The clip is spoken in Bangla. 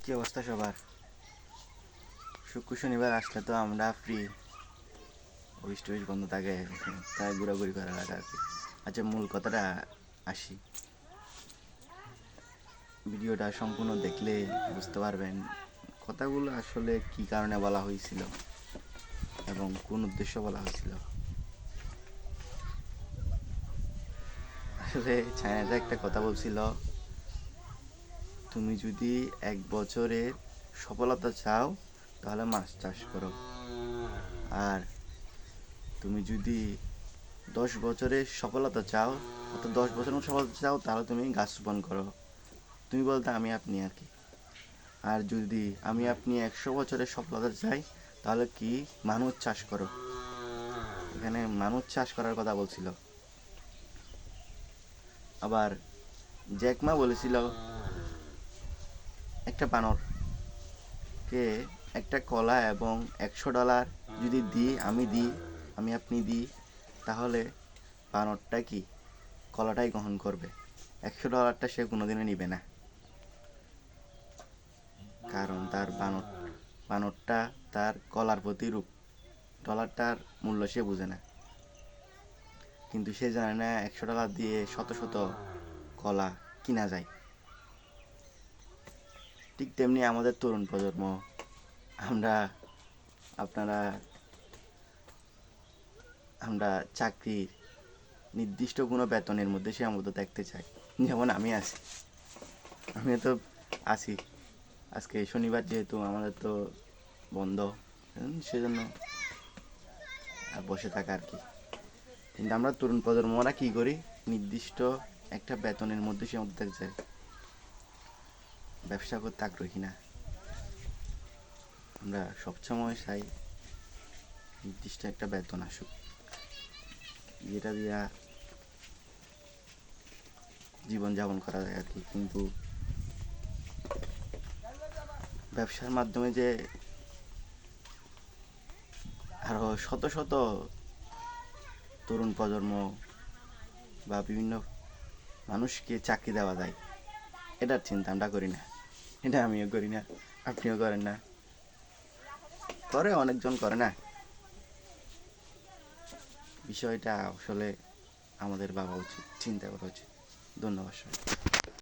কি অবস্থা সবার? শুক্র শনিবার আসলে তো আমরা ফ্রি, অফিস টফিস বন্ধ থাকে, তাই ঘোরাঘুরি করা লাগে আর কি। আচ্ছা, মূল কথাটা আসি। ভিডিওটা সম্পূর্ণ দেখলে বুঝতে পারবেন কথাগুলো আসলে কি কারণে বলা হয়েছিল এবং কোন উদ্দেশ্য বলা হয়েছিল। আসলে চায়নাটা একটা কথা বলছিল, তুমি যদি 1 বছরের সফলতা চাও তাহলে মাছ চাষ করো, আর তুমি যদি 10 বছরের সফলতা চাও, অর্থাৎ 10 বছরের সফলতা চাও, তাহলে তুমি গাছ রোপণ করো। তুমি বলতে আমি আপনি আর কি। আর যদি আমি আপনি 100 বছরের সফলতা চাই, তাহলে কি মানুষ চাষ করো। এখানে মানুষ চাষ করার কথা বলছিল। আবার জ্যাকমা বলেছিল একটা বানরকে একটা কলা এবং $100 যদি আমি আপনি দিই, তাহলে বানরটা কি কলাটাই গ্রহণ করবে, $100টা সে কোনোদিনও নিবে না। কারণ তার বানরটা তার কলার প্রতি রূপ, ডলারটার মূল্য সে বুঝে না। কিন্তু সে জানে না $100 দিয়ে শত শত কলা কিনা যায়। ঠিক তেমনি আমাদের তরুণ প্রজন্ম, আপনারা আমরা চাকরির নির্দিষ্ট কোনো বেতনের মধ্যে সীমাবদ্ধ থাকতে চাই। যেমন আমি তো আছি। আজকে শনিবার যেহেতু আমাদের তো বন্ধ, সেজন্য বসে থাকা আর কি। কিন্তু আমরা তরুণ প্রজন্মরা কী করি, নির্দিষ্ট একটা বেতনের মধ্যে সীমাবদ্ধ থাকতে চাই, ব্যবসা করতে আগ্রহী না। আমরা সবসময় চাই নির্দিষ্ট একটা বেতন আসুক, যেটা দিয়া জীবনযাপন করা যায় আর কি। কিন্তু ব্যবসার মাধ্যমে যে আরও শত শত তরুণ প্রজন্ম বা বিভিন্ন মানুষকে চাকরি দেওয়া যায়, এটার চিন্তা আমরা করি না। এটা আমিও করি না, আপনিও করেন না, করে অনেকজন করে না। বিষয়টা আসলে আমাদের ভাবা উচিত, চিন্তা করা উচিত। ধন্যবাদ সবাই।